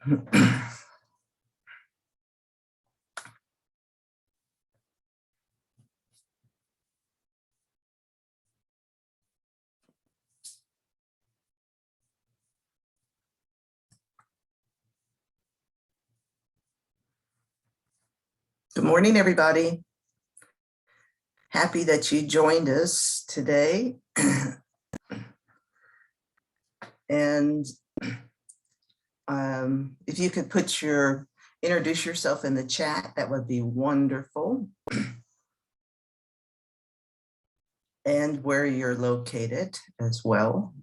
Good morning, everybody. Happy that you joined us today. And if you could introduce yourself in the chat, that would be wonderful. And where you're located as well.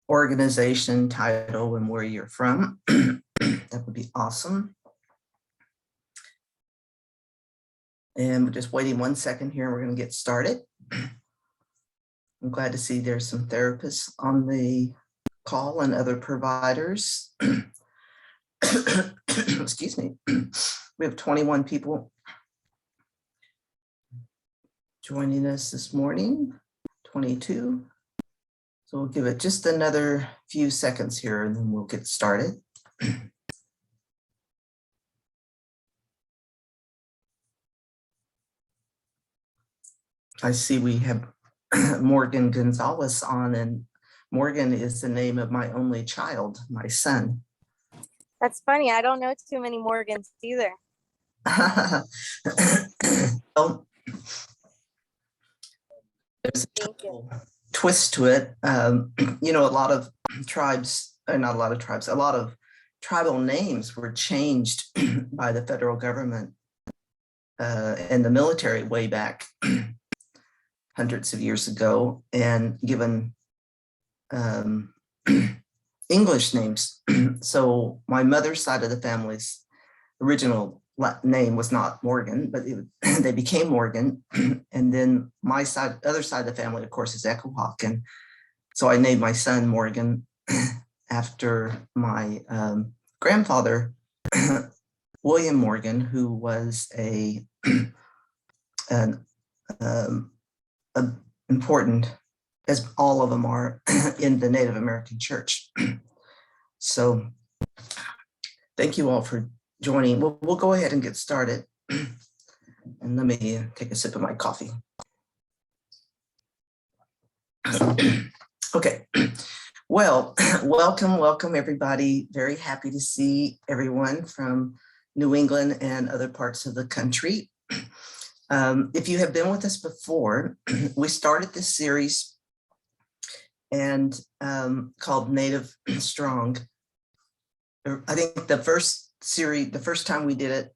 Organization, title, and where you're from. That would be awesome. And we're just waiting 1 second here and we're going to get started. I'm glad to see there's some therapists on the call and other providers. Excuse me. We have 21 people joining us this morning, 22. So we'll give it just another few seconds here and then we'll get started. I see we have Morgan Gonzalez on, and Morgan is the name of my only child, my son. That's funny. I don't know too many Morgans either. Well, there's a twist to it. You know, a lot of tribes, not a lot of tribes, a lot of tribal names were changed by the federal government and the military way back hundreds of years ago, and given English names. So my mother's side of the family's original name was not Morgan, but they became Morgan. And then my other side of the family, of course, is Echohawk. And so I named my son Morgan after my grandfather, William Morgan, who was an important, as all of them are, in the Native American church. So thank you all for joining. We'll go ahead and get started. And let me take a sip of my coffee. Okay. Well, welcome everybody. Very happy to see everyone from New England and other parts of the country. If you have been with us before, we started this series and called Native Strong. I think the first time we did it,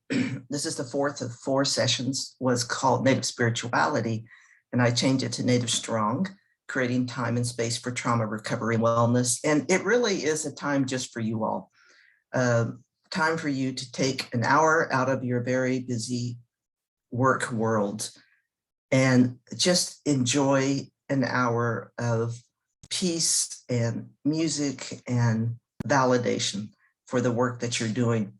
this is the fourth of 4 sessions, was called Native Spirituality, and I changed it to Native Strong, creating time and space for trauma recovery and wellness. And it really is a time just for you all. Time for you to take an hour out of your very busy work world and just enjoy an hour of peace and music and validation for the work that you're doing.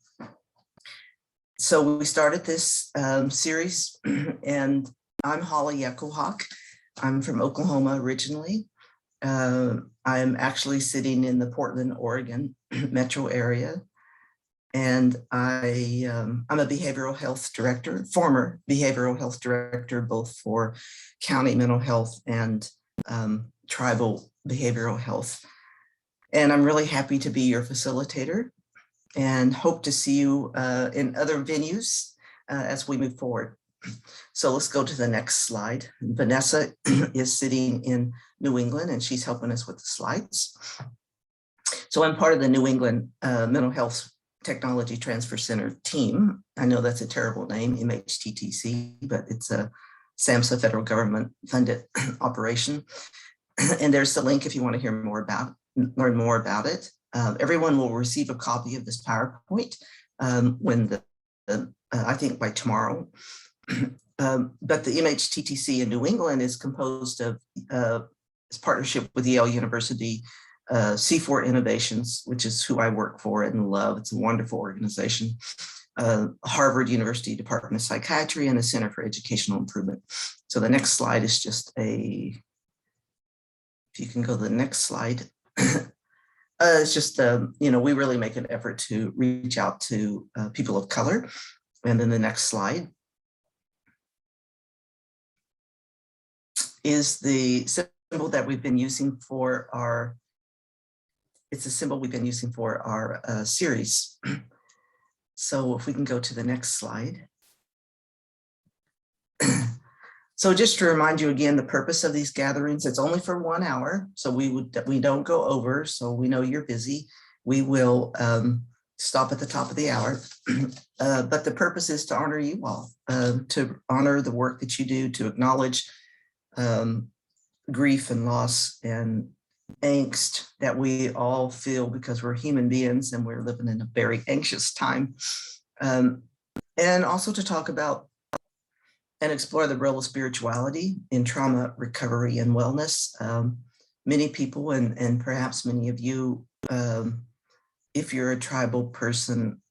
So we started this series, and I'm Holly Echohawk. I'm from Oklahoma originally. I'm actually sitting in the Portland, Oregon metro area. And I'm a behavioral health director, former behavioral health director, both for county mental health and tribal behavioral health. And I'm really happy to be your facilitator and hope to see you in other venues as we move forward. So let's go to the next slide. Vanessa is sitting in New England and she's helping us with the slides. So I'm part of the New England Mental Health Technology Transfer Center team. I know that's a terrible name, MHTTC, but it's a SAMHSA federal government funded operation. And there's the link if you want to learn more about it. Everyone will receive a copy of this PowerPoint when I think by tomorrow. But the MHTTC in New England is composed of its partnership with Yale University, C4 Innovations, which is who I work for and love. It's a wonderful organization. Harvard University Department of Psychiatry and the Center for Educational Improvement. So the next slide is just if you can go to the next slide. It's just, we really make an effort to reach out to people of color. And then the next slide is the symbol that we've been using for our, it's a symbol we've been using for our series. So if we can go to the next slide. So just to remind you again, the purpose of these gatherings, it's only for 1 hour. So we don't go over. So we know you're busy. We will stop at the top of the hour. But the purpose is to honor you all, to honor the work that you do, to acknowledge grief and loss and angst that we all feel because we're human beings and we're living in a very anxious time. And also to talk about and explore the role of spirituality in trauma recovery and wellness. Many people, and perhaps many of you, if you're a tribal person,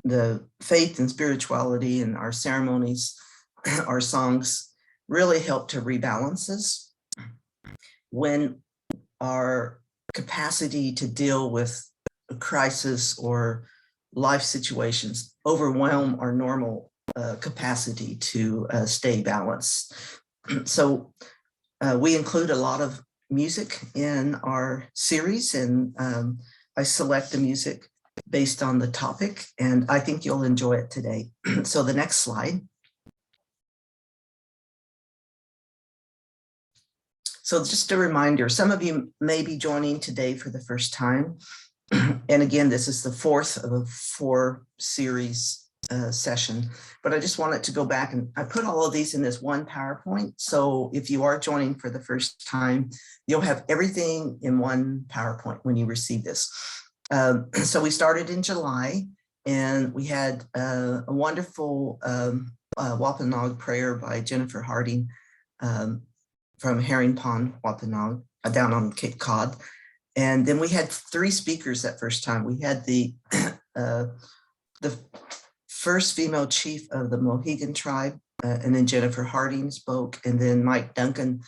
the faith and spirituality and our ceremonies, our songs really help to rebalance us when our capacity to deal with a crisis or life situations overwhelm our normal capacity to stay balanced. So we include a lot of music in our series, and I select the music based on the topic, and I think you'll enjoy it today. So the next slide. So just a reminder, some of you may be joining today for the first time. And again, this is the fourth of a 4-series session, but I just wanted to go back, and I put all of these in this one PowerPoint. So if you are joining for the first time, you'll have everything in one PowerPoint when you receive this. So we started in July, and we had a wonderful Wampanoag prayer by Jennifer Harding from Herring Pond, Wampanoag, down on Cape Cod. And then we had 3 speakers that first time. We had the first female chief of the Mohegan tribe, and then Jennifer Harding spoke, and then Mike Duncan,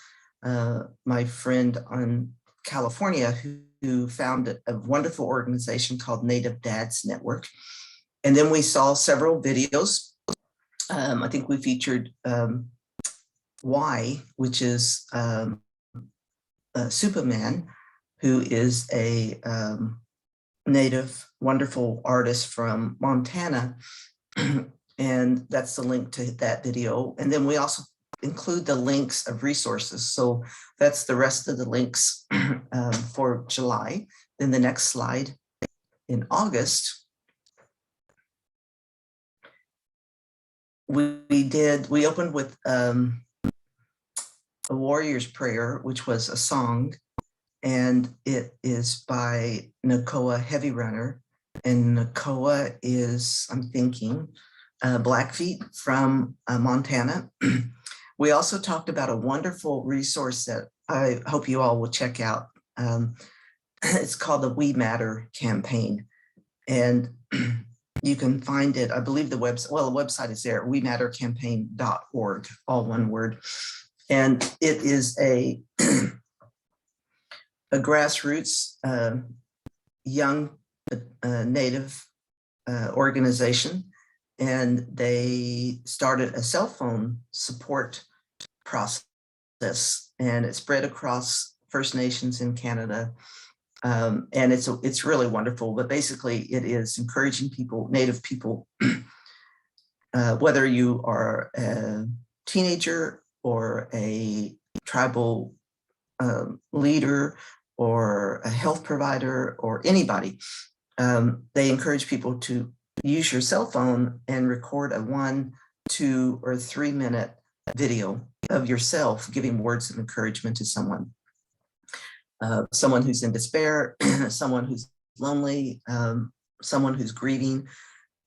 my friend on California, who founded a wonderful organization called Native Dads Network. And then we saw several videos. I think we featured Y, which is Superman, who is a native, wonderful artist from Montana. And that's the link to that video. And then we also include the links of resources. So that's the rest of the links for July. Then the next slide, in August, we opened with a warrior's prayer, which was a song, and it is by Nakoa Heavy Runner. And Nakoa is, I'm thinking, Blackfeet from Montana. We also talked about a wonderful resource that I hope you all will check out. It's called the We Matter campaign. And you can find it, I believe the website is there, wemattercampaign.org, all one word. And it is a grassroots young Native organization, and they started a cell phone support process, and it spread across First Nations in Canada. And it's really wonderful, but basically it is encouraging people, Native people, whether you are a teenager or a tribal leader or a health provider or anybody, they encourage people to use your cell phone and record a 1, 2, or 3 minute video of yourself giving words of encouragement to someone. Someone who's in despair, someone who's lonely, someone who's grieving.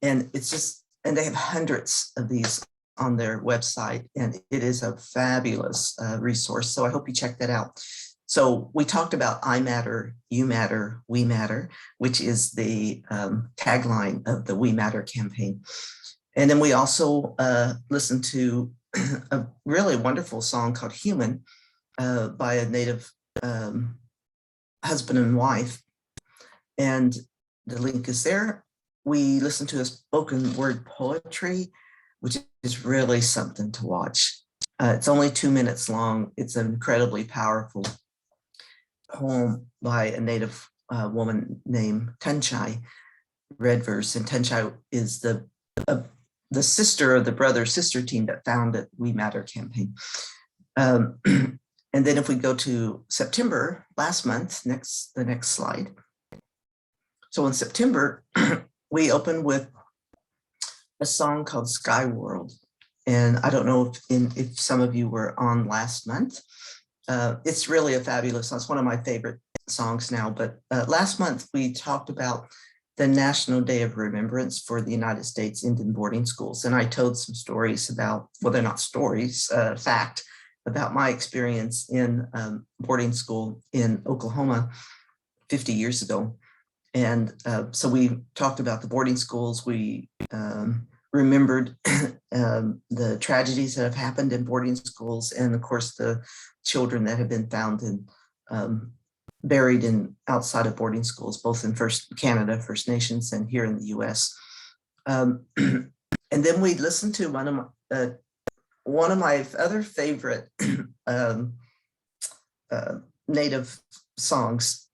And it's just, and they have hundreds of these on their website, and it is a fabulous resource. So I hope you check that out. So we talked about I matter, you matter, we matter, which is the tagline of the We Matter campaign. And then we also listened to a really wonderful song called Human by a Native husband and wife, and the link is there. We listen to a spoken word poetry, which is really something to watch. It's only 2 minutes long. It's an incredibly powerful poem by a native woman named Tunchai, red verse. And Tunchai is the sister of the brother-sister team that founded We Matter campaign. And then if we go to September, last month, the next slide. So in September, we opened with a song called Sky World. And I don't know if some of you were on last month. It's really a fabulous song. It's one of my favorite songs now. But last month, we talked about the National Day of Remembrance for the United States Indian boarding schools. And I told some stories about, well, they're not stories, fact, about my experience in boarding school in Oklahoma 50 years ago. And so we talked about the boarding schools. We remembered the tragedies that have happened in boarding schools, and of course the children that have been found and buried in outside of boarding schools, both in Canada, First Nations, and here in the US. And then we listened to one of my other favorite Native songs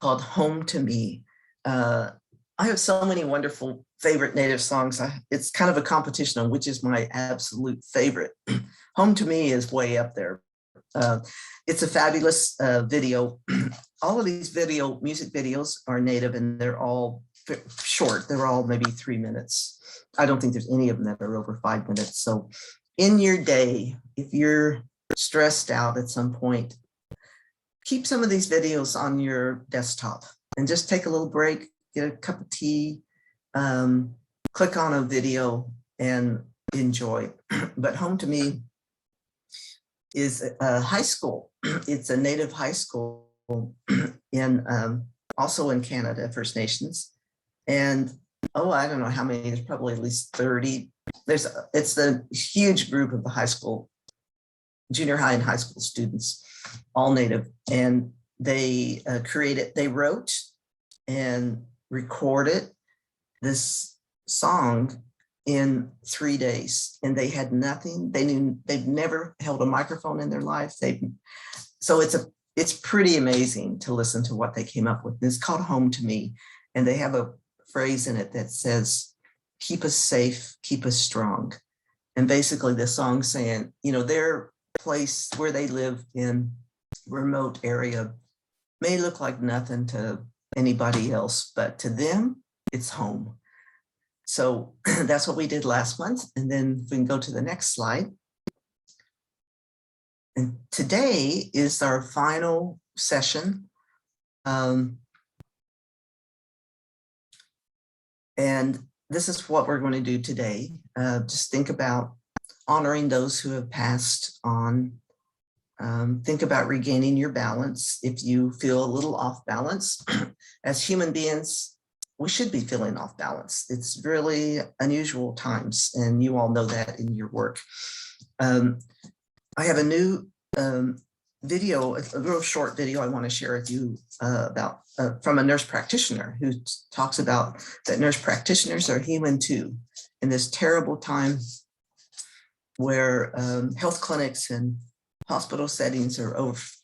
called Home to Me. I have so many wonderful favorite Native songs. It's kind of a competition on which is my absolute favorite. Home to Me is way up there. It's a fabulous video. All of these music videos are Native, and they're all short. They're all maybe 3 minutes. I don't think there's any of them that are over 5 minutes. So in your day, if you're stressed out at some point, keep some of these videos on your desktop and just take a little break, get a cup of tea, click on a video and enjoy. But Home to Me is a high school. It's a Native high school in also in Canada, First Nations. And I don't know how many, there's probably at least 30. It's the huge group of the high school, junior high and high school students, all Native. And they they wrote and recorded this song in 3 days, and they had nothing. They've never held a microphone in their life. So it's pretty amazing to listen to what they came up with. It's called Home to Me, and they have a phrase in it that says, "Keep us safe, keep us strong." And basically the song saying, their place where they live in remote area may look like nothing to anybody else, but to them, it's home. So that's what we did last month. And then we can go to the next slide. And today is our final session. And this is what we're going to do today. Just think about honoring those who have passed on. Think about regaining your balance. If you feel a little off balance, as human beings, we should be feeling off balance. It's really unusual times, and you all know that in your work. I have a new video, a real short video I want to share with you about from a nurse practitioner who talks about that nurse practitioners are human too in this terrible time where health clinics and hospital settings are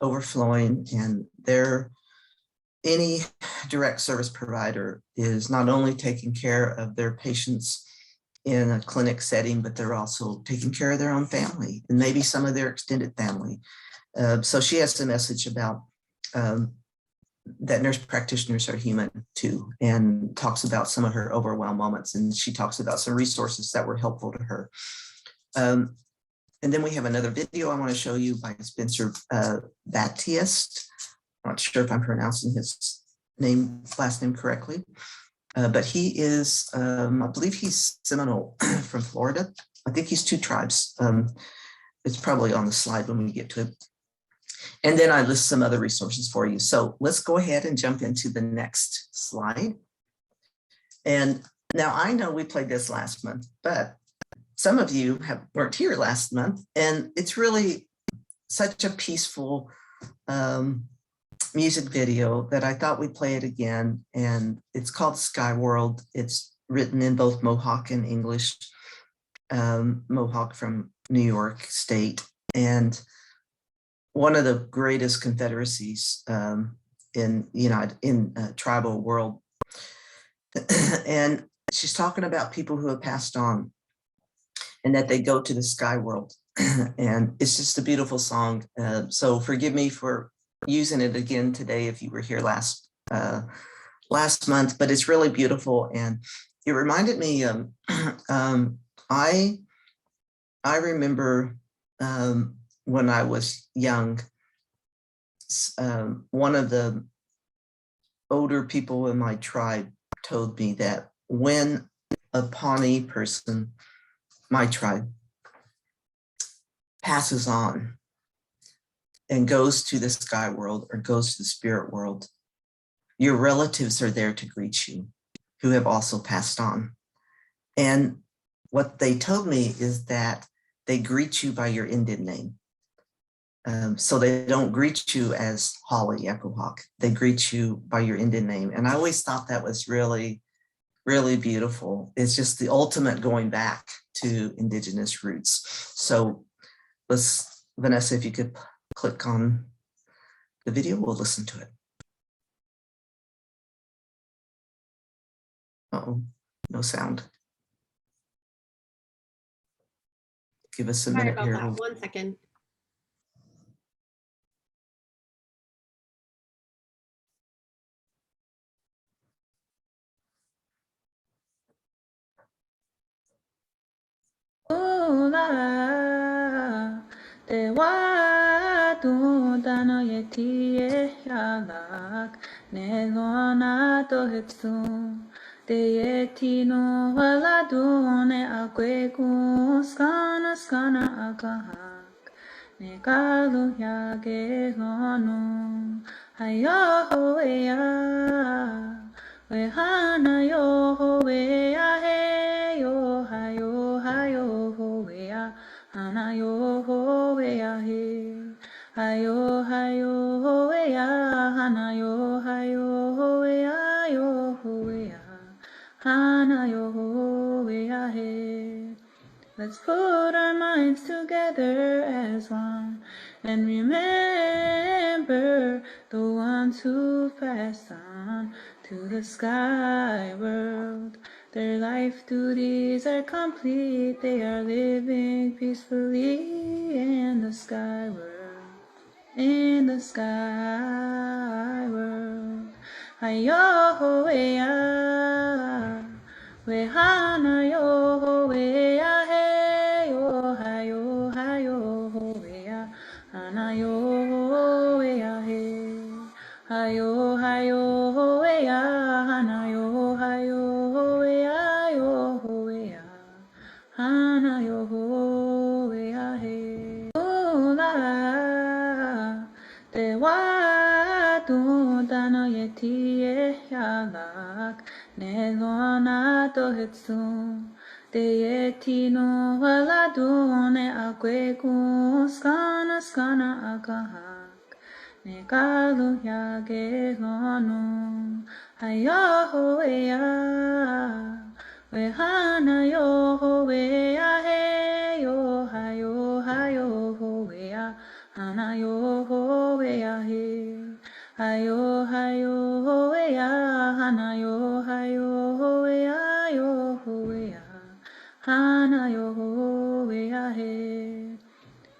overflowing, and any direct service provider is not only taking care of their patients in a clinic setting, but they're also taking care of their own family and maybe some of their extended family. So she has a message about that nurse practitioners are human too, and talks about some of her overwhelmed moments. And she talks about some resources that were helpful to her. And then we have another video I want to show you by Spencer Baptiste. I'm not sure if I'm pronouncing his last name correctly, but he is, I believe he's Seminole from Florida. I think he's 2 tribes. It's probably on the slide when we get to it. And then I list some other resources for you. So let's go ahead and jump into the next slide. And now I know we played this last month, but some of you weren't here last month, and it's really such a peaceful music video that I thought we'd play it again. And it's called Sky World. It's written in both Mohawk and English, Mohawk from New York State. And one of the greatest confederacies in tribal world. And she's talking about people who have passed on and that they go to the sky world. And it's just a beautiful song. So forgive me for using it again today if you were here last month, but it's really beautiful. And it reminded me, I remember when I was young, one of the older people in my tribe told me that when a Pawnee person, my tribe, passes on and goes to the sky world or goes to the spirit world, your relatives are there to greet you who have also passed on. And what they told me is that they greet you by your Indian name. So they don't greet you as Holly Echohawk. They greet you by your Indian name. And I always thought that was really, really beautiful. It's just the ultimate going back to Indigenous roots. So Vanessa, if you could click on the video, we'll listen to it. Uh-oh, no sound. Give us a minute here. 1 second. Te wa tu dano yeti yalak ne lona to hitsu te yeti no wala do ne akwe ku skana akahak ne kalu yage lonu hayo ya we hana yo we ya he yo hayo we ya hana yo we ya he hayo we ya hana yo we ya we ya hana yo we ya he. Let's put our minds together as one and remember the ones who passed on to the sky world. Their life duties are complete. They are living peacefully in the sky world. In the sky world. Ayo, ya. We hana yo we ya hey yo hayo we ya hana yo we ya hey hayo we ya hana yo we ya we ya hana yo we ya hey la te wa tu dano yeti yalak ne lona to hitsu te yeti no wala do ne akwe ku skana akahak ne kalu yage lonu hayo ya we hana yo we ya he yo hayo we ya hana yo we ya he hayo we ya hana yo we ya we ya hana yo we ya he.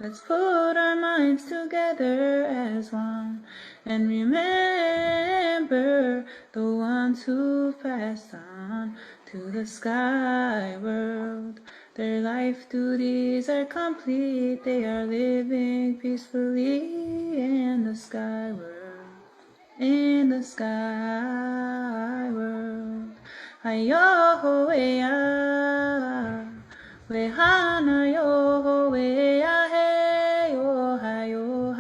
Let's put our minds together as one and remember the ones who passed on to the sky world. Their life duties are complete. They are living peacefully in the sky world. In the sky world. Ayo, ya. We hana yo we ya hey yo hayo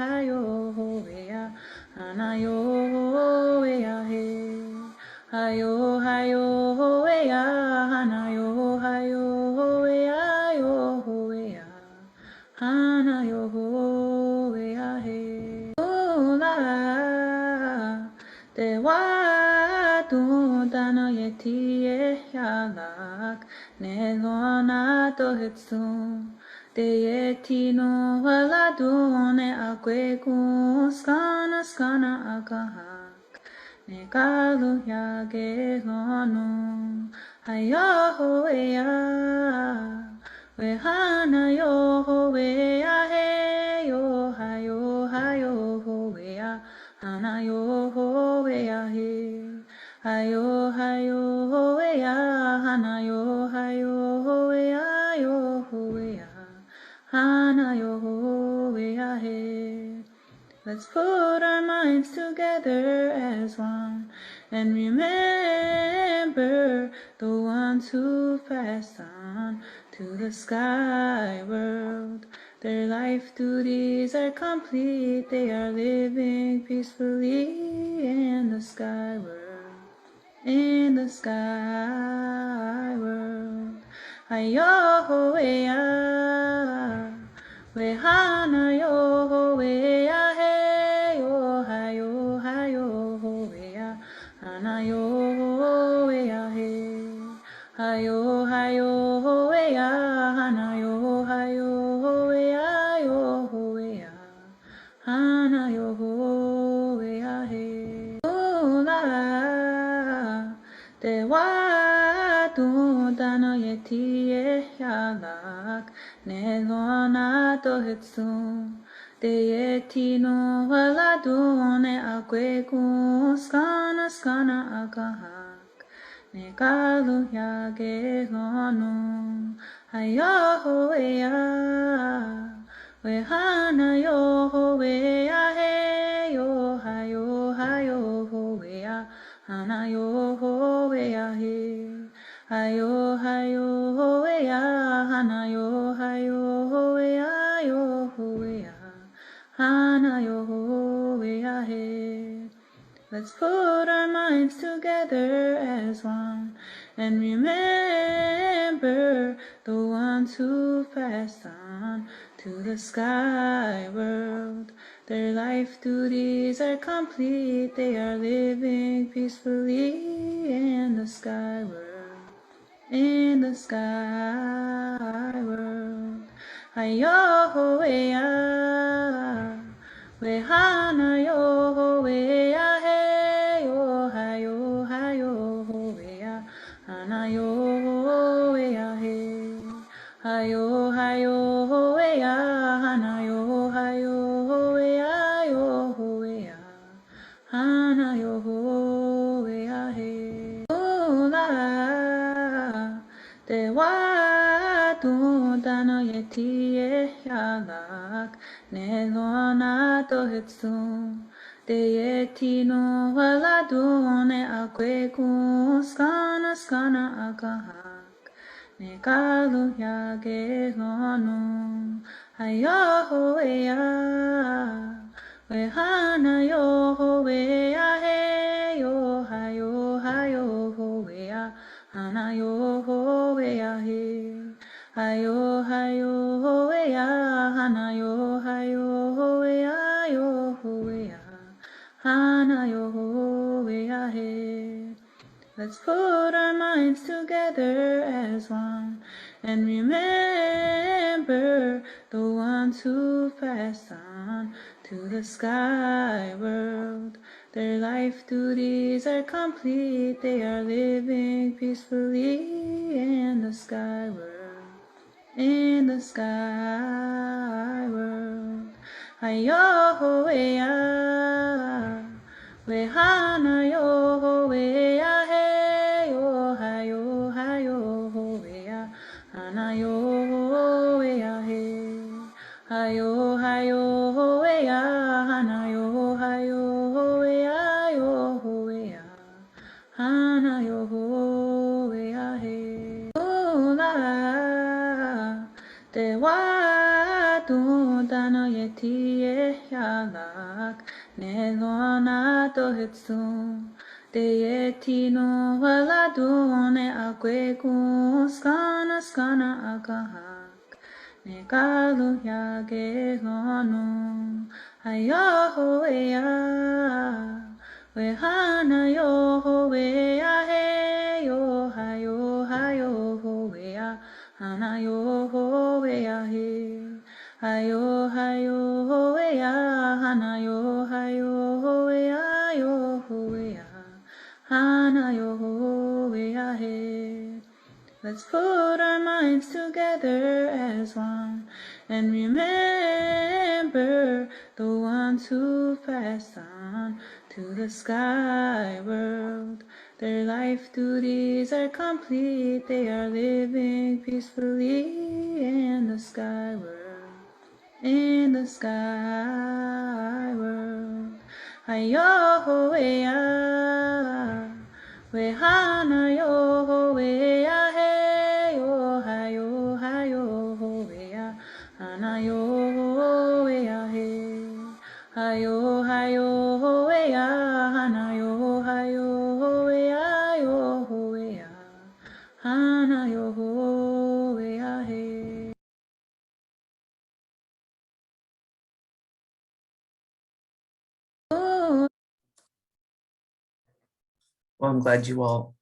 we ya hana yo we ya hey hayo we ya hana yo we ya we ya hana yo we ya hey la dano yetie yalak nelona to hitsu de yetino waladune akweku skana akahak nekalu yage lonu hayo ya Wehana yo wea he yo hayo wea hana yo wea he hayo wea hana yo wea yo wea hana yo wea he. Let's put our minds together as one and remember the ones who passed on to the sky world. Their life duties are complete, they are living peacefully in the sky world. In the sky world. Ayo, Wehana yo wea he yo hayo wea hana yo wea he hayo wea hana yo wea yo wea hana yo wea he ula te wa tu dano yetie yalak nelona to hitsu de yetino waladune akweku skana akahak nekalu yage lonu hayo ya wehana yo wea he yo hayo wea hana yo wea he hayo wea hana yo wea yo wea hana yo wea he. Let's put our minds together as one and remember the ones who passed on to the sky world. Their life duties are complete, they are living peacefully in the sky world. In the sky world. Ayo wea wehana yo wea he yo hayo wea hana yo wea he hayo wea hana yo wea yo wea hana yo wea he ula te wa tu dano yetie yalak nelona to hitsu de yetino waladune akweku skana akahak nekalu yage lonu hayo ya wehana yo wea he yo hayo wea hana yo wea he hayo wea hana yo wea yo wea hana yo wea he. Let's put our minds together as one and remember the ones who passed on to the sky world. Their life duties are complete, they are living peacefully in the sky world. In the sky world. Ayo wea wehana yo wea he yo hayo wea hana yo wea he hayo wea hana yo wea yo wea hana yo wea he ula te wa tu dano yetie yalak nelona to hitsu de yetino waladune akweku skana akahak nekalu yage lonu hayo ya wehana yo wea he hana yo ho e a he. Hayo hayo ho e a, hana yo hayo ho e a, yo ho e a, hana yo ho e a he. Let's put our minds together as one and remember the ones who passed on to the sky world. Their life duties are complete, they are living peacefully in the sky world. In the sky world. Ayo-ho-e-ah. We-hana-yo-ho-e-ah-hey-yo, hayo-hayo-ho-e-ah. Hana-yo-ho-e-ah-hey. Hayo-hayo-ho-e-ah. Hana-yo-hayo-ho-e-ah, yo-ho-e-ah. Hana-yo-ho-e-ah-hey. Well, I'm glad you all,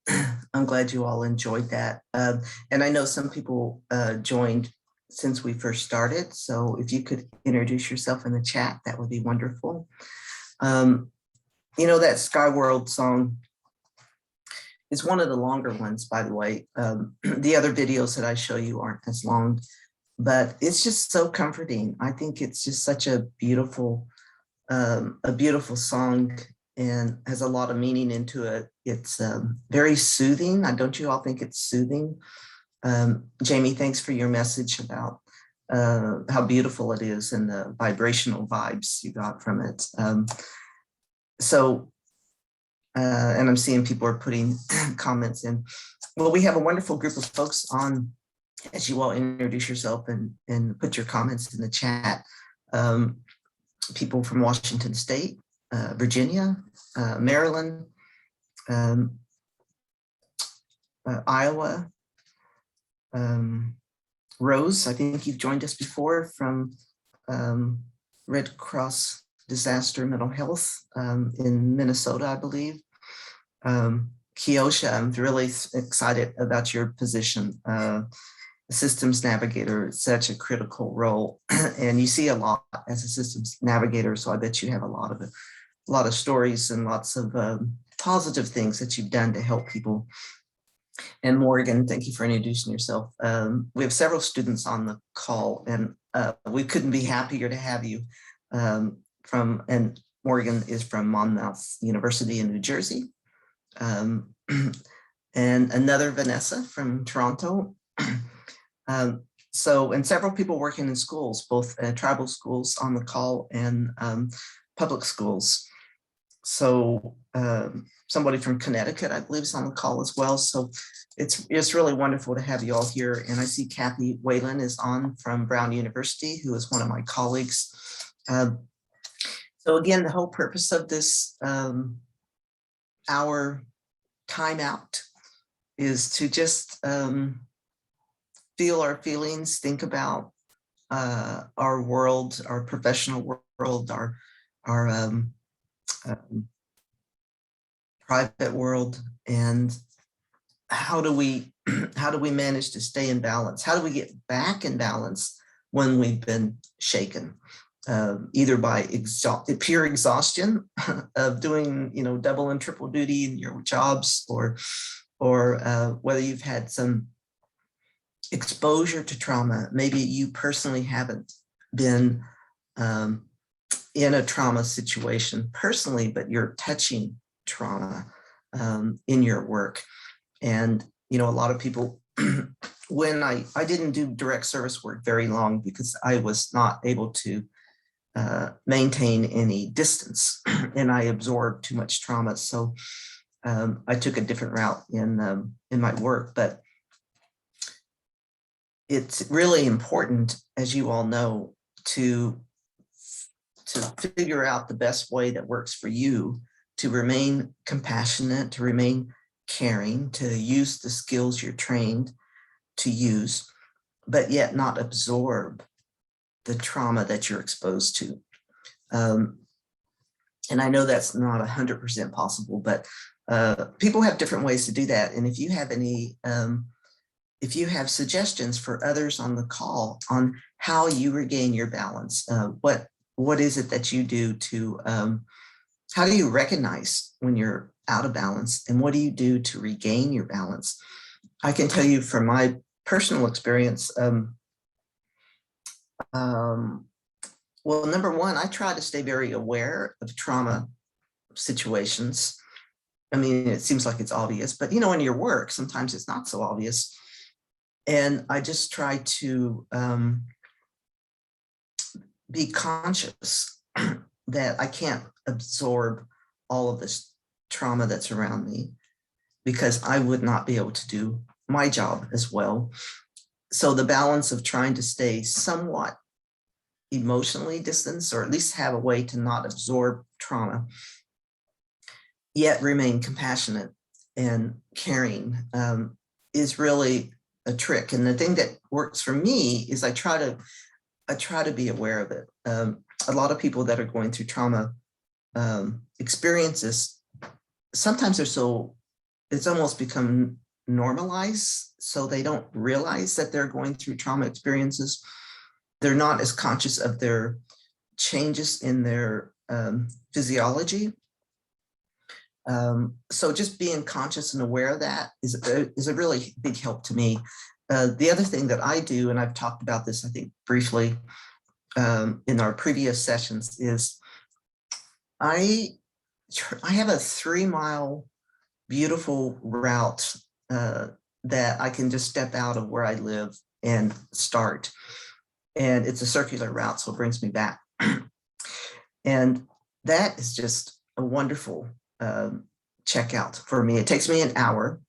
I'm glad you all enjoyed that. And I know some people joined since we first started. So if you could introduce yourself in the chat, that would be wonderful. You know, that Sky World song is one of the longer ones, by the way. The other videos that I show you aren't as long, but it's just so comforting. I think it's just such a beautiful song and has a lot of meaning into it. It's very soothing. Don't you all think it's soothing? Jamie, thanks for your message about how beautiful it is and the vibrational vibes you got from it. And I'm seeing people are putting comments in. Well, we have a wonderful group of folks on as you all introduce yourself and put your comments in the chat. People from Washington State, Virginia, Maryland, Iowa. Rose, I think you've joined us before from Red Cross Disaster Mental Health in Minnesota, I believe. Kiosha, I'm really excited about your position. Systems navigator is such a critical role, and you see a lot as a systems navigator. So I bet you have a lot of stories and lots of positive things that you've done to help people. And Morgan, thank you for introducing yourself. We have several students on the call, and we couldn't be happier to have you. And Morgan is from Monmouth University in New Jersey, and another Vanessa from Toronto. And several people working in schools, both tribal schools on the call and public schools. So somebody from Connecticut, I believe, is on the call as well. So it's really wonderful to have you all here. And I see Kathy Whalen is on from Brown University, who is one of my colleagues. So again, the whole purpose of this hour timeout is to just feel our feelings, think about our world, our professional world, our private world, and how do we manage to stay in balance? How do we get back in balance when we've been shaken, either by pure exhaustion of doing double and triple duty in your jobs, or whether you've had some exposure to trauma. Maybe you personally haven't been in a trauma situation personally, but you're touching trauma in your work. And a lot of people, when I didn't do direct service work very long because I was not able to maintain any distance, and I absorbed too much trauma. So I took a different route in my work. But it's really important, as you all know, to figure out the best way that works for you to remain compassionate, to remain caring, to use the skills you're trained to use, but yet not absorb the trauma that you're exposed to. And I know that's not 100% possible, but people have different ways to do that. And if you have any if you have suggestions for others on the call on how you regain your balance, what is it that you do to, how do you recognize when you're out of balance, and what do you do to regain your balance? I can tell you from my personal experience, well, number one, I try to stay very aware of trauma situations. I mean, it seems like it's obvious, but in your work, sometimes it's not so obvious. And I just try to be conscious that I can't absorb all of this trauma that's around me, because I would not be able to do my job as well. So the balance of trying to stay somewhat emotionally distanced, or at least have a way to not absorb trauma, yet remain compassionate and caring, is really a trick. And the thing that works for me is I try to be aware of it. A lot of people that are going through trauma experiences, sometimes it's almost become normalized, so they don't realize that they're going through trauma experiences. They're not as conscious of their changes in their physiology. So just being conscious and aware of that is a really big help to me. The other thing that I do, and I've talked about this, I think, briefly in our previous sessions, is I have a 3-mile beautiful route that I can just step out of where I live and start. And it's a circular route, so it brings me back. And that is just a wonderful checkout for me. It takes me an hour,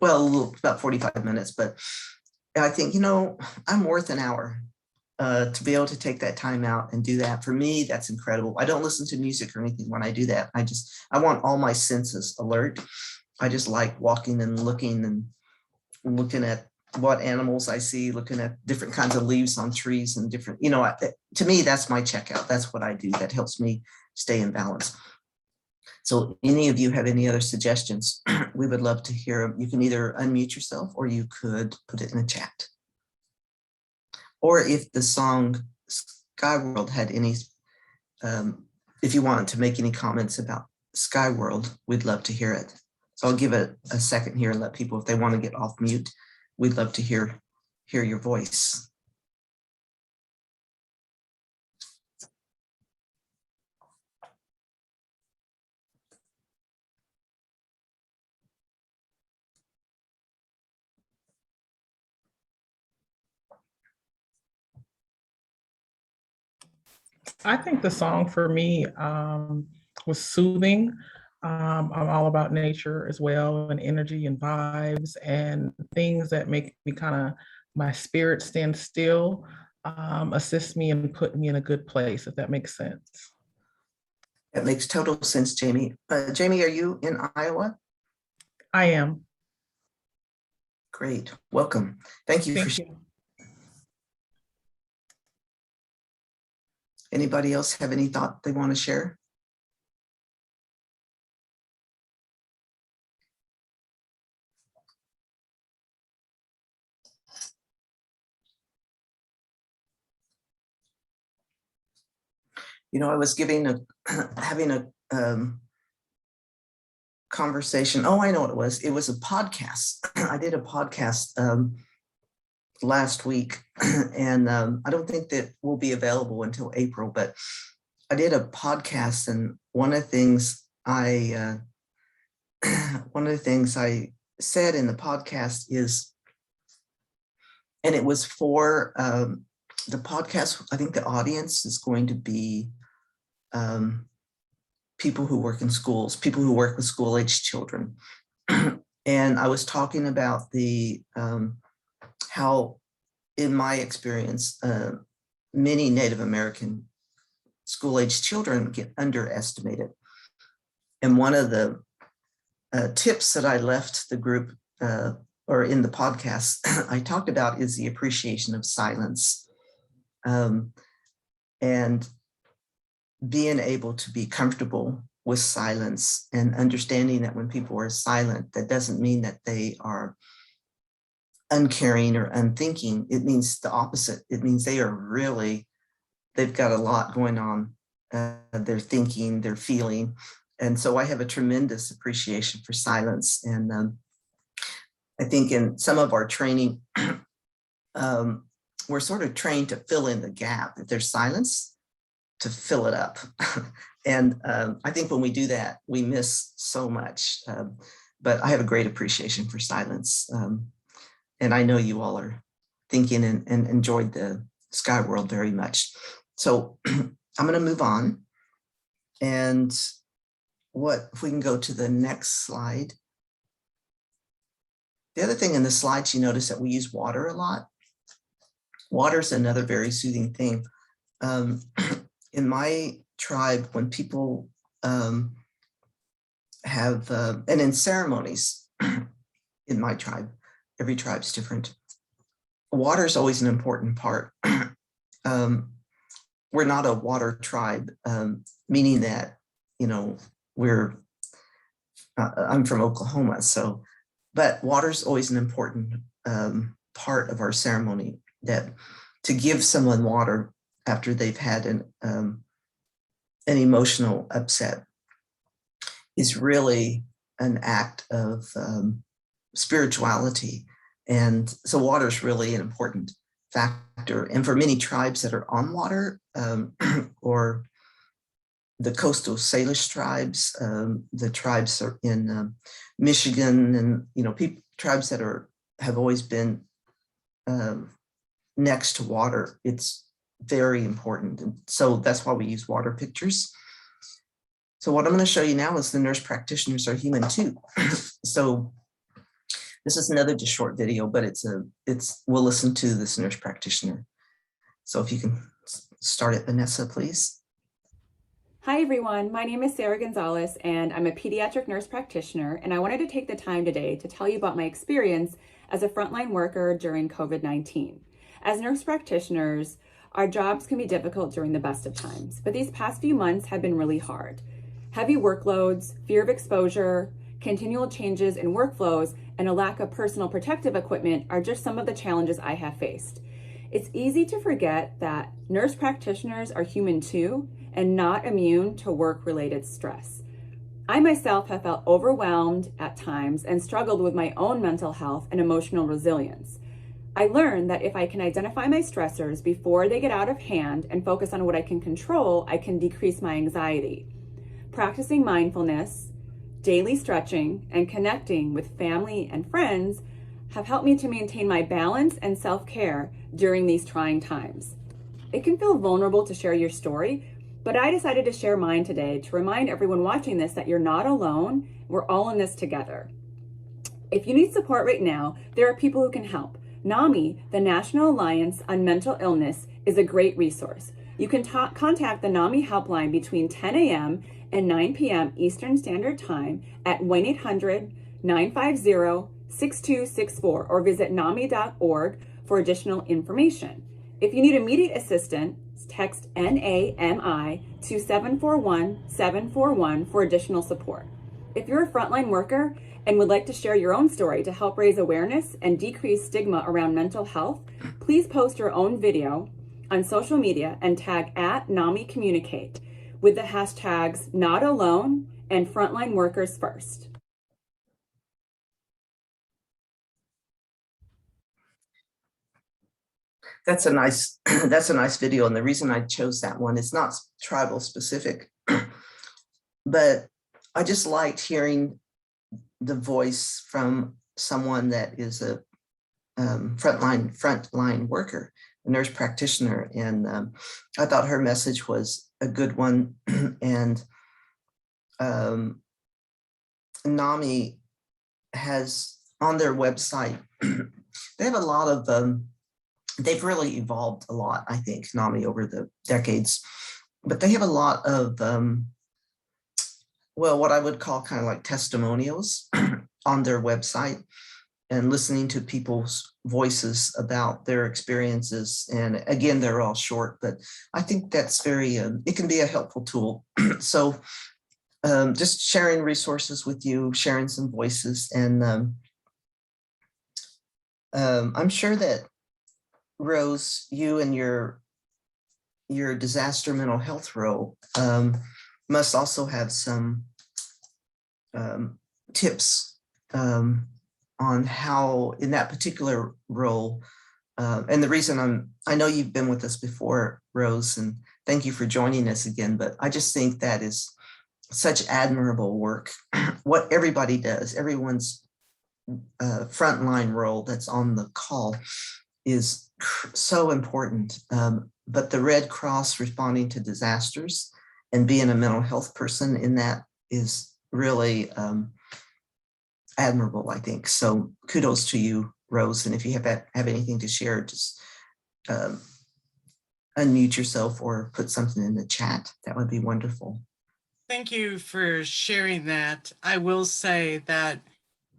well, about 45 minutes, but I think, I'm worth an hour to be able to take that time out and do that. For me, that's incredible. I don't listen to music or anything when I do that. I want all my senses alert. I just like walking and looking at what animals I see, looking at different kinds of leaves on trees and different, to me, that's my checkout. That's what I do. That helps me stay in balance. So any of you have any other suggestions, we would love to hear them. You can either unmute yourself or you could put it in the chat. Or if the song Sky World had any, if you wanted to make any comments about Sky World, we'd love to hear it. So I'll give it a second here and let people, if they want to get off mute, we'd love to hear your voice. I think the song for me was soothing. I'm all about nature as well, and energy and vibes and things that make me my spirit stand still, assist me and put me in a good place, if that makes sense. That makes total sense, Jamie. Jamie, are you in Iowa? I am. Great, welcome. Thank you. Anybody else have any thought they want to share? I was having a conversation. Oh, I know what it was. It was a podcast. I did a podcast last week, and I don't think that will be available until April, but I did a podcast, and one of the things I said in the podcast is, and it was for the podcast, I think the audience is going to be people who work in schools, people who work with school-age children. And I was talking about how, in my experience, many Native American school-age children get underestimated. And one of the tips that I left the group or in the podcast I talked about is the appreciation of silence, and being able to be comfortable with silence and understanding that when people are silent, that doesn't mean that they are uncaring or unthinking. It means the opposite. It means they've got a lot going on. They're thinking, they're feeling. And so I have a tremendous appreciation for silence. And I think in some of our training, we're sort of trained to fill in the gap. If there's silence, to fill it up. And I think when we do that, we miss so much. But I have a great appreciation for silence. And I know you all are thinking and enjoyed the sky world very much. So I'm going to move on. And if we can go to the next slide. The other thing in the slides, you notice that we use water a lot. Water is another very soothing thing. In my tribe, when people and in ceremonies in my tribe, every tribe's different. Water is always an important part. We're not a water tribe, meaning that, I'm from Oklahoma, but water is always an important part of our ceremony, that to give someone water after they've had an emotional upset is really an act of spirituality. And so water is really an important factor. And for many tribes that are on water, or the coastal Salish tribes, the tribes are in Michigan, and tribes that have always been next to water, it's very important. And so that's why we use water pictures. So what I'm going to show you now is the nurse practitioners are human too. So this is another just short video, but we'll listen to this nurse practitioner. So if you can start it, Vanessa, please. Hi everyone, my name is Sarah Gonzalez and I'm a pediatric nurse practitioner, and I wanted to take the time today to tell you about my experience as a frontline worker during COVID-19. As nurse practitioners, our jobs can be difficult during the best of times, but these past few months have been really hard. Heavy workloads, fear of exposure, continual changes in workflows, and a lack of personal protective equipment are just some of the challenges I have faced. It's easy to forget that nurse practitioners are human too, and not immune to work-related stress. I myself have felt overwhelmed at times and struggled with my own mental health and emotional resilience. I learned that if I can identify my stressors before they get out of hand and focus on what I can control, I can decrease my anxiety. Practicing mindfulness, daily stretching, and connecting with family and friends have helped me to maintain my balance and self-care during these trying times. It can feel vulnerable to share your story, but I decided to share mine today to remind everyone watching this that you're not alone. We're all in this together. If you need support right now, there are people who can help. NAMI, the National Alliance on Mental Illness, is a great resource. You can contact the NAMI helpline between 10 a.m. and 9 p.m. Eastern Standard Time at 1-800-950-6264 or visit NAMI.org for additional information. If you need immediate assistance, text NAMI to 741-741 for additional support. If you're a frontline worker and would like to share your own story to help raise awareness and decrease stigma around mental health, please post your own video on social media and tag @NAMICommunicate with the hashtags #NotAlone and Frontline Workers First. That's a nice video. And the reason I chose that one, it's not tribal specific, but I just liked hearing the voice from someone that is a frontline worker, a nurse practitioner. And I thought her message was a good one. And NAMI has on their website, they have a lot of, they've really evolved a lot, I think, NAMI over the decades, but they have a lot of, what I would call kind of like testimonials on their website, and listening to people's voices about their experiences. And again, they're all short, but I think that's very, it can be a helpful tool. So just sharing resources with you, sharing some voices, and I'm sure that Rose, you and your disaster mental health role must also have some tips on how in that particular role. And the reason I know you've been with us before, Rose, and thank you for joining us again, but I just think that is such admirable work. What everybody does, everyone's frontline role that's on the call is so important. But the Red Cross responding to disasters and being a mental health person in that is really admirable, I think. So kudos to you, Rose. And if you have anything to share, just unmute yourself or put something in the chat. That would be wonderful. Thank you for sharing that. I will say that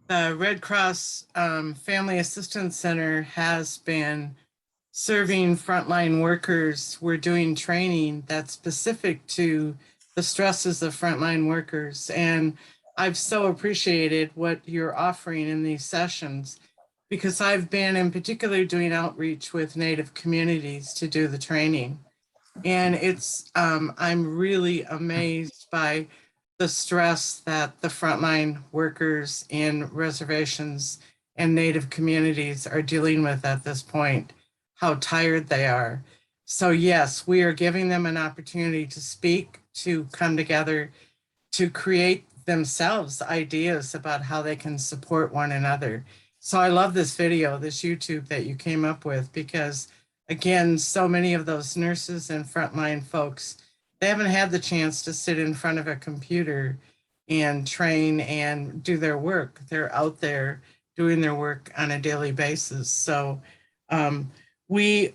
the Red Cross Family Assistance Center has been serving frontline workers. We're doing training that's specific to the stresses of frontline workers. And I've so appreciated what you're offering in these sessions, because I've been in particular doing outreach with Native communities to do the training. And it's, I'm really amazed by the stress that the frontline workers in reservations and Native communities are dealing with at this point, how tired they are. So yes, we are giving them an opportunity to speak, to come together, to create themselves ideas about how they can support one another. So I love this video, this YouTube that you came up with, because again, so many of those nurses and frontline folks, they haven't had the chance to sit in front of a computer and train and do their work. They're out there doing their work on a daily basis. So we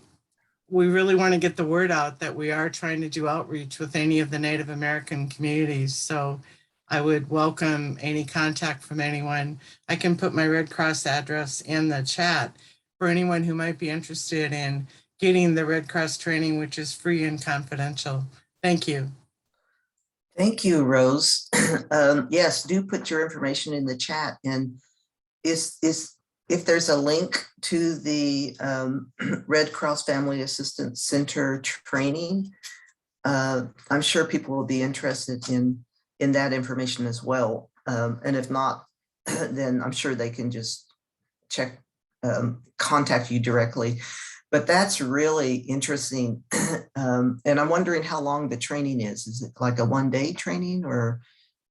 really want to get the word out that we are trying to do outreach with any of the Native American communities. So I would welcome any contact from anyone. I can put my Red Cross address in the chat for anyone who might be interested in getting the Red Cross training, which is free and confidential. Thank you. Thank you, Rose. Yes, do put your information in the chat. And if there's a link to the Red Cross Family Assistance Center training, I'm sure people will be interested in that information as well. And if not, then I'm sure they can just contact you directly. But that's really interesting. And I'm wondering how long the training is. Is it like a one-day training, or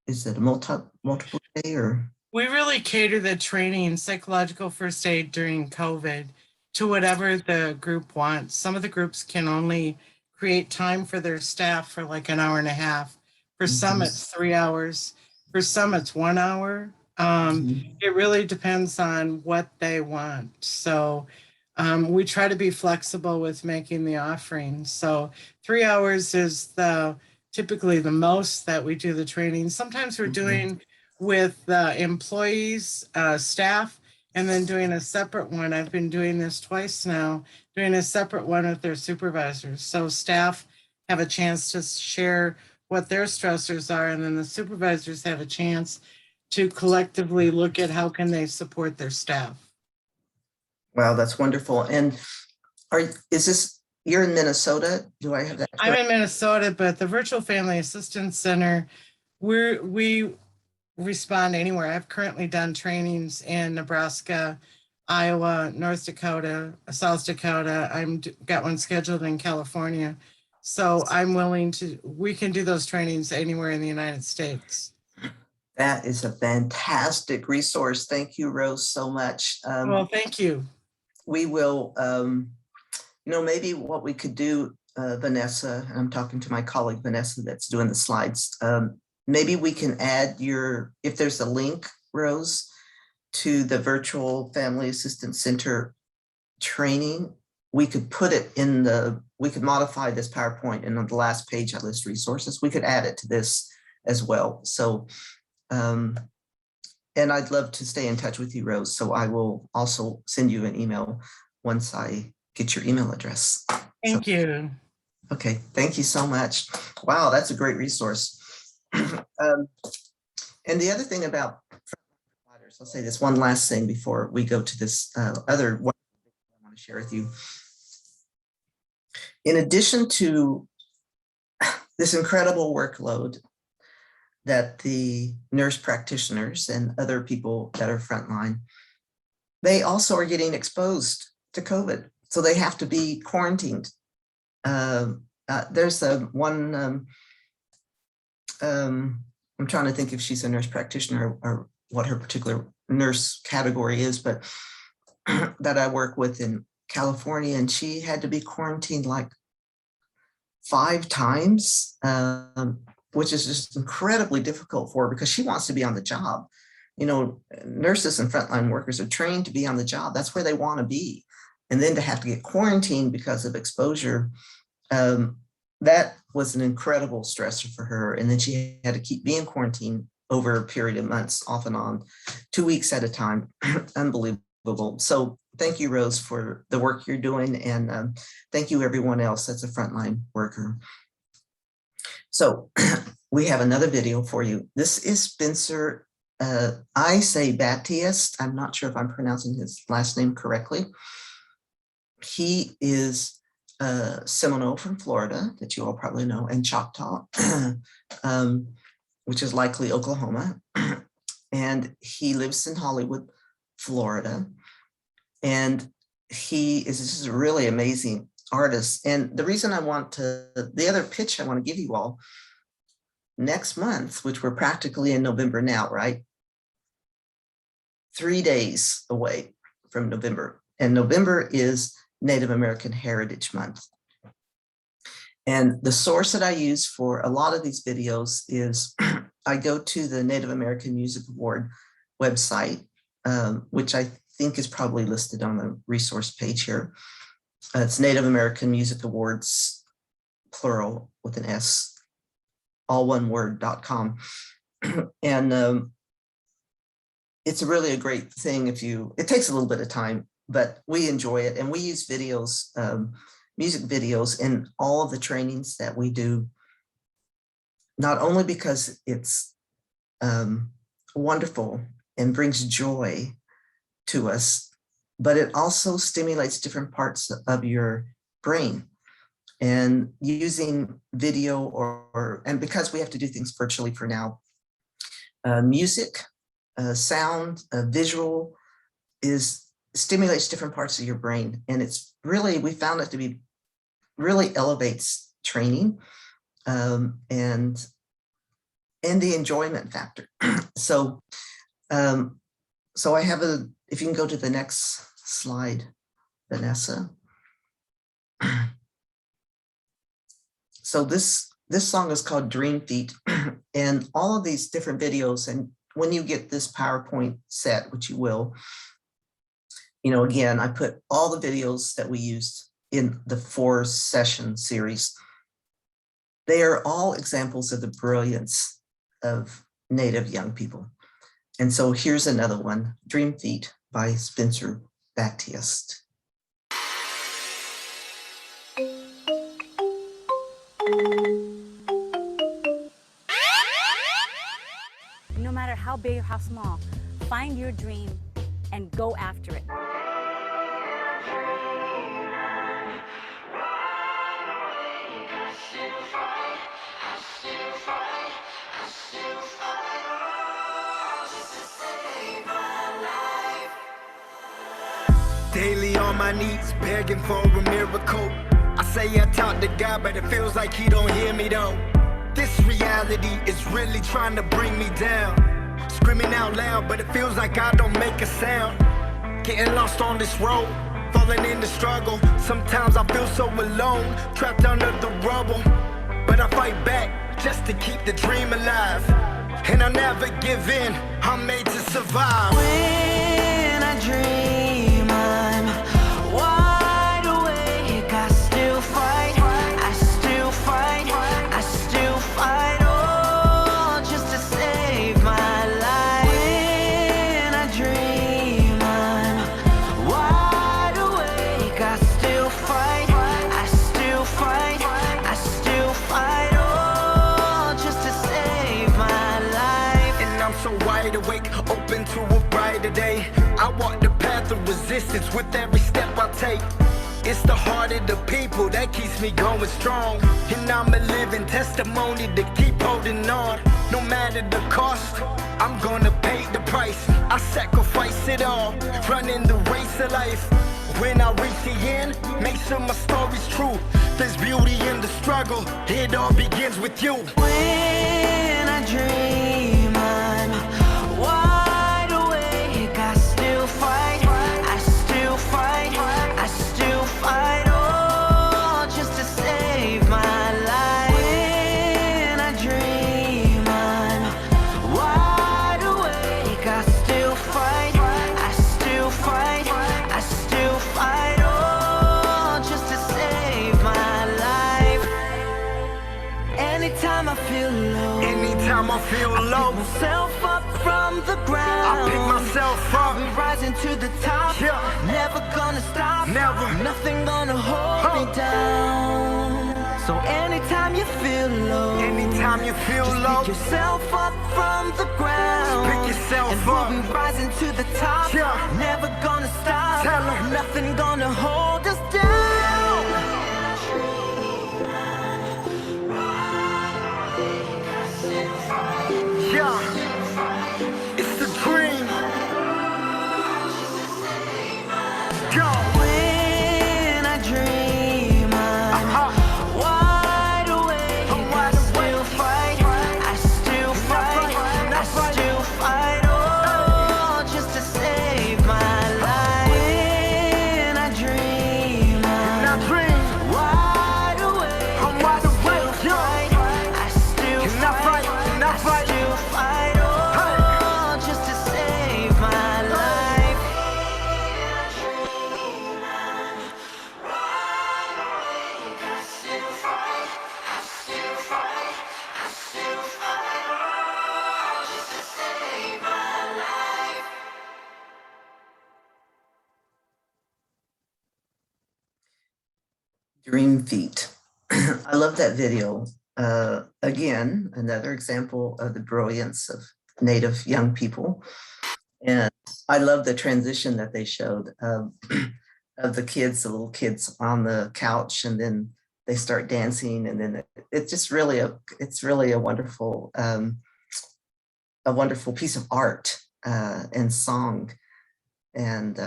is it a multiple day? Or we really cater the training, psychological first aid during COVID, to whatever the group wants. Some of the groups can only create time for their staff for like an hour and a half. For some, it's 3 hours. For some, it's 1 hour. It really depends on what they want. So we try to be flexible with making the offering. So 3 hours is typically the most that we do the training. Sometimes we're doing with employees, staff, and then doing a separate one. I've been doing this twice now, doing a separate one with their supervisors. So staff have a chance to share what their stressors are, and then the supervisors have a chance to collectively look at how can they support their staff. Wow, that's wonderful. And you're in Minnesota? Do I have that correct? I'm in Minnesota, but the Virtual Family Assistance Center, we respond anywhere. I've currently done trainings in Nebraska, Iowa, North Dakota, South Dakota. Got one scheduled in California. So I'm willing we can do those trainings anywhere in the United States. That is a fantastic resource. Thank you, Rose, so much. Well, thank you. We will, maybe what we could do, Vanessa, and I'm talking to my colleague, Vanessa, that's doing the slides. Maybe we can add if there's a link, Rose, to the Virtual Family Assistance Center training, we could put it we could modify this PowerPoint, and on the last page I list resources. We could add it to this as well. So, and I'd love to stay in touch with you, Rose. So I will also send you an email once I get your email address. Thank you. Okay, thank you so much. Wow, that's a great resource. And the other thing about I'll say this one last thing before we go to this other one I want to share with you. In addition to this incredible workload that the nurse practitioners and other people that are frontline, they also are getting exposed to COVID. So they have to be quarantined. There's one, I'm trying to think if she's a nurse practitioner or what her particular nurse category is, but that I work with in California, and she had to be quarantined like 5 times, which is just incredibly difficult for her because she wants to be on the job. You know, nurses and frontline workers are trained to be on the job. That's where they want to be. And then to have to get quarantined because of exposure, that was an incredible stressor for her. And then she had to keep being quarantined over a period of months, off and on, 2 weeks at a time. Unbelievable. So thank you, Rose, for the work you're doing. And thank you, everyone else that's a frontline worker. So we have another video for you. This is Spencer, I say Baptiste. I'm not sure if I'm pronouncing his last name correctly. He is Seminole from Florida, that you all probably know, and Choctaw, which is likely Oklahoma. And he lives in Hollywood, Florida. And he is just a really amazing artist. And the reason I want to, the other pitch I want to give you all, next month, which we're practically in November now, right? 3 days away from November. And November is Native American Heritage Month. And the source that I use for a lot of these videos is I go to the Native American Music Award website, which I think is probably listed on the resource page here. It's Native American Music Awards, plural with an S, all one word.com. And it's really a great thing if you, it takes a little bit of time, but we enjoy it. And we use videos, music videos in all of the trainings that we do, not only because it's wonderful and brings joy to us, but it also stimulates different parts of your brain. And using video and because we have to do things virtually for now, music, sound, visual stimulates different parts of your brain. And it's really, we found it to be, really elevates training and the enjoyment factor. So, so I have if you can go to the next slide, Vanessa. So this song is called Dream Feet, and all of these different videos, and when you get this PowerPoint set, which you will, you know, again, I put all the videos that we used in the 4-session series. They are all examples of the brilliance of Native young people. And so here's another one, Dream Feet by Spencer Baptiste. No matter how big or how small, find your dream and go after it. Daily on my knees, begging for a miracle. I say I talk to God, but it feels like he don't hear me though. This reality is really trying to bring me down. Screaming out loud, but it feels like I don't make a sound. Getting lost on this road, falling in the struggle. Sometimes I feel so alone, trapped under the rubble. But I fight back just to keep the dream alive. And I'll never give in, I'm made to survive. When I dream I'm wide awake, I still fight, I still fight, I still fight, oh, just to save my life. When I dream I'm wide awake, I still fight, I still fight, I still fight, oh, just to save my life. And I'm so wide awake, open to a brighter day. I walk the path of resistance with every step I take. It's the heart of the people that keeps me going strong. And I'm a living testimony to keep holding on. No matter the cost, I'm gonna pay the price. I sacrifice it all, running the race of life. When I reach the end, make sure my story's true. There's beauty in the struggle, it all begins with you. When I dream, I'm wide awake. I still fight, I still fight, I still fight, oh, just to save my life. When I dream, I'm wide awake. I still fight, I still fight, I still fight, oh, just to save my life. Anytime I feel low, Anytime I feel low, myself up from the ground. I pick myself up. I'll be rising to the top. Yeah. Never gonna stop. Never. Nothing gonna hold me down. So anytime you feel low, Anytime you feel just low, pick yourself up from the ground. pick yourself And up. we'll be rising to the top. Yeah. Never gonna stop. Tell 'em. Nothing gonna hold us down. Yeah, it's the dream. Go. When I dream, I'm wide awake. I'm wide I still fight, I still fight, I still fight, oh, just to save my life. When I dream, And I I'm dream. wide awake. I'm wide awake, I still fight, I still And I fight, and I fight. still fight, oh, just to save my life. Dream Feet. I love that video. Again, another example of the brilliance of Native young people. And I love the transition that they showed of the kids, the little kids on the couch, and then they start dancing, and then it's just really it's really a wonderful piece of art and song. And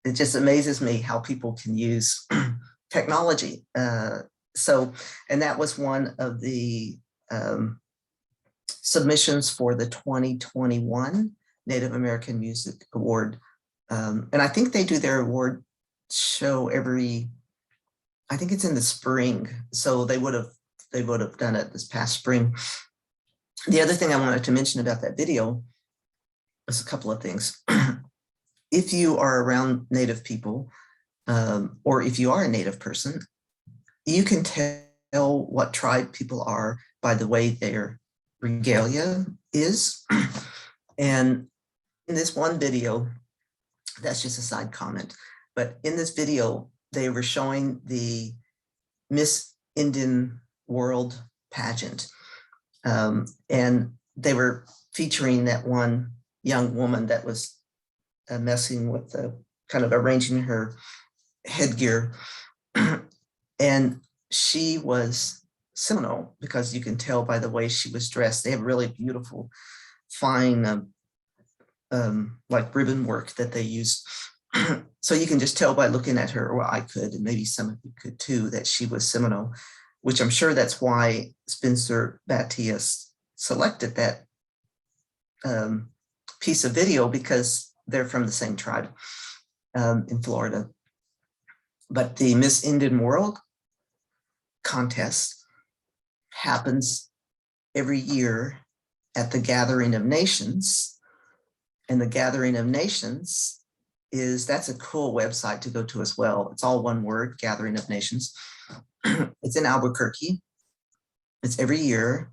it just amazes me how people can use technology. And that was one of the submissions for the 2021 Native American Music Award. And I think they do their award show I think it's in the spring. So they would have done it this past spring. The other thing I wanted to mention about that video was a couple of things. If you are around Native people, or if you are a Native person, you can tell what tribe people are by the way their regalia is. And in this one video, that's just a side comment, but in this video, they were showing the Miss Indian World pageant. And they were featuring that one young woman that was messing with kind of arranging her headgear. And she was Seminole, because you can tell by the way she was dressed. They have really beautiful, fine, like ribbon work that they use. So you can just tell by looking at her, or I could, and maybe some of you could too, that she was Seminole, which I'm sure that's why Spencer Batias selected that piece of video, because they're from the same tribe in Florida. But the Miss Indian World contest happens every year at the Gathering of Nations. And the Gathering of Nations that's a cool website to go to as well. It's all one word, Gathering of Nations. It's in Albuquerque. It's every year.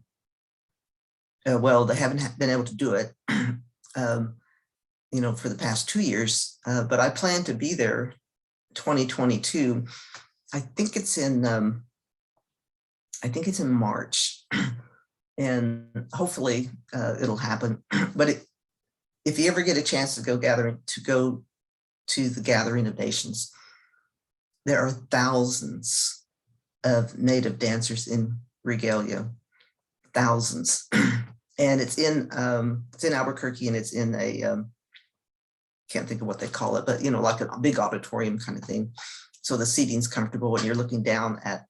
Well, they haven't been able to do it, for the past 2 years, but I plan to be there 2022. I think it's in March. and hopefully it'll happen. But if you ever get a chance to go to the Gathering of Nations, there are thousands of Native dancers in regalia, thousands. And it's in Albuquerque, and it's in a, can't think of what they call it, but like a big auditorium kind of thing. So the seating's comfortable, and you're looking down at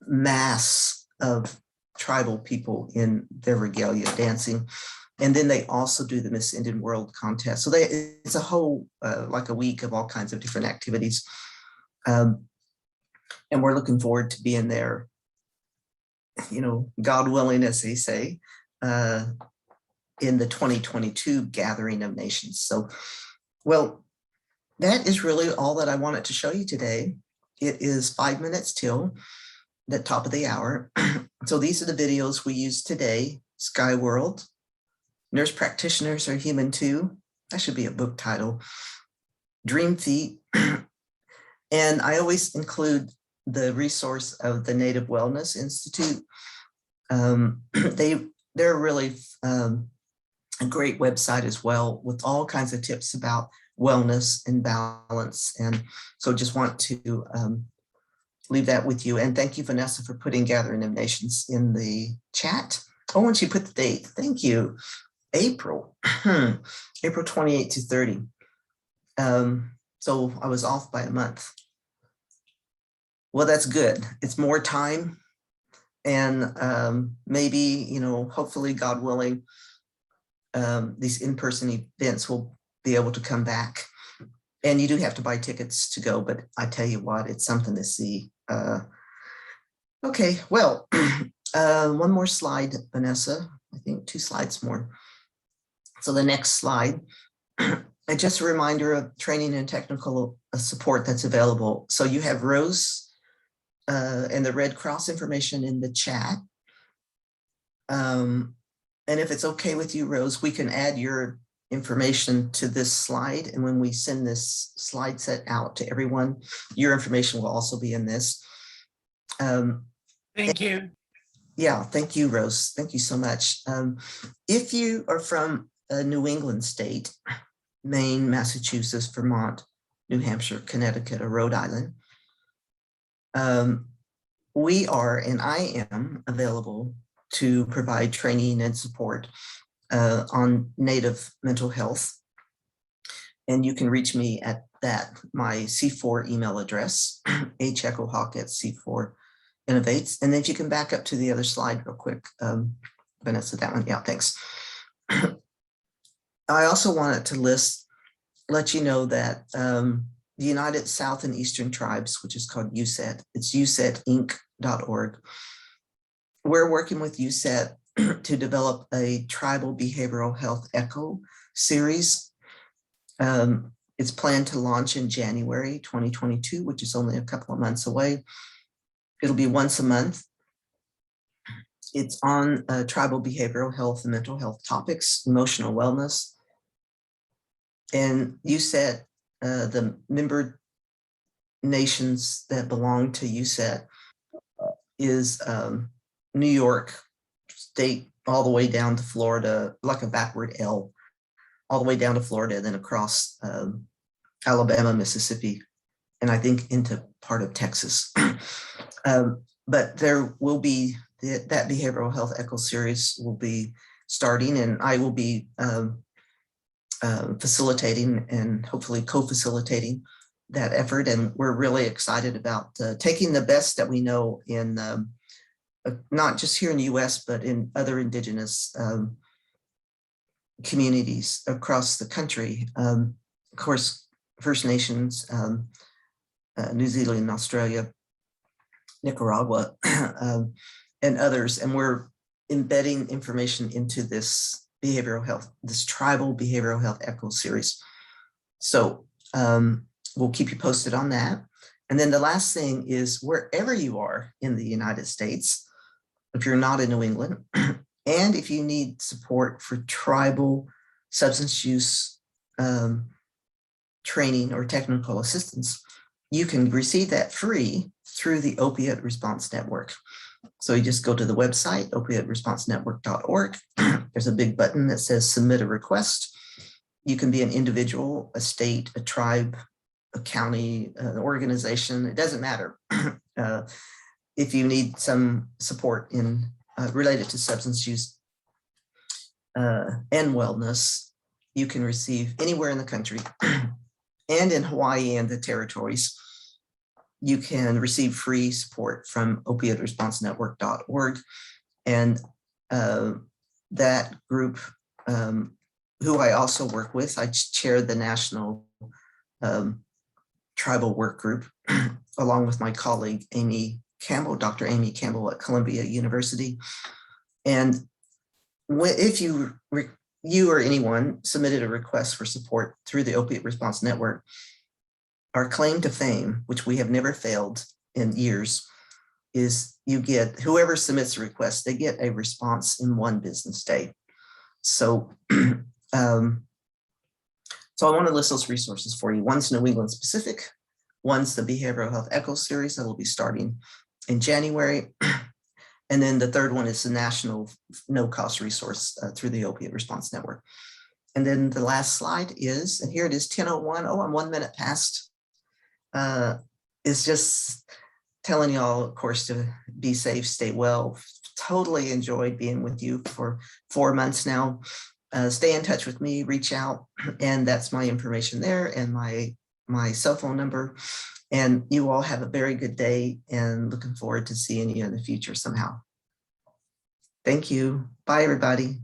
mass of tribal people in their regalia dancing. And then they also do the Miss Indian World contest. So it's a whole, like a week of all kinds of different activities. And we're looking forward to being there, God willing, as they say, in the 2022 Gathering of Nations. So, well, that is really all that I wanted to show you today. It is 5 minutes till the top of the hour. So these are the videos we use today. Sky World, Nurse Practitioners Are Human Too. That should be a book title. Dream Feet. And I always include the resource of the Native Wellness Institute. They're really a great website as well, with all kinds of tips about wellness and balance. And so just want to leave that with you. And thank you, Vanessa, for putting Gathering of Nations in the chat. Oh, and she put the date. Thank you. April 28 to 30. So I was off by a month. Well, that's good. It's more time. And maybe, hopefully, God willing, these in-person events will be able to come back. And you do have to buy tickets to go, but I tell you what, it's something to see. Okay, well, one more slide, Vanessa. I think 2 slides more. So the next slide, just a reminder of training and technical support that's available. So you have Rose and the Red Cross information in the chat. And if it's okay with you, Rose, we can add your information to this slide. And when we send this slide set out to everyone, your information will also be in this. Thank you. Yeah, thank you, Rose. Thank you so much. If you are from a New England state, Maine, Massachusetts, Vermont, New Hampshire, Connecticut, or Rhode Island, we are, and I am available to provide training and support on Native mental health. And you can reach me at my C4 email address, hechohawk@C4 Innovates. And then if you can back up to the other slide real quick, Vanessa, that one, yeah, thanks. I also wanted to let you know that the United South and Eastern Tribes, which is called USET, it's usetinc.org. We're working with USET to develop a tribal behavioral health echo series. It's planned to launch in January 2022, which is only a couple of months away. It'll be once a month. It's on tribal behavioral health and mental health topics, emotional wellness. And USET, the member nations that belong to USET is New York state all the way down to Florida, like a backward L, all the way down to Florida, then across Alabama, Mississippi, and I think into part of Texas. But there will be that behavioral health echo series will be starting, and I will be facilitating and hopefully co-facilitating that effort. And we're really excited about taking the best that we know in not just here in the US, but in other indigenous communities across the country. Of course, First Nations, New Zealand, Australia, Nicaragua, and others. And we're embedding information into this behavioral health, this tribal behavioral health echo series. So we'll keep you posted on that. And then the last thing is, wherever you are in the United States, if you're not in New England, and if you need support for tribal substance use training or technical assistance, you can receive that free through the Opiate Response Network. So you just go to the website, opioidresponsenetwork.org. There's a big button that says submit a request. You can be an individual, a state, a tribe, a county, an organization, it doesn't matter. If you need some support in related to substance use and wellness, you can receive anywhere in the country and in Hawaii and the territories. You can receive free support from opioidresponsenetwork.org. And that group, who I also work with, I chair the national tribal work group, along with my colleague, Amy Campbell, Dr. Amy Campbell at Columbia University. And if you or anyone submitted a request for support through the Opiate Response Network, our claim to fame, which we have never failed in years, is you get, whoever submits a request, they get a response in 1 business day. So, so I want to list those resources for you. One's New England specific, one's the Behavioral Health Echo series that will be starting in January. And then the third one is the national no-cost resource through the Opiate Response Network. And then the last slide is, and here it is, 10:01. Oh, I'm 1 minute past. It's just telling you all, of course, to be safe, stay well. Totally enjoyed being with you for 4 months now. Stay in touch with me, reach out, and that's my information there and my cell phone number. And you all have a very good day and looking forward to seeing you in the future somehow. Thank you. Bye, everybody.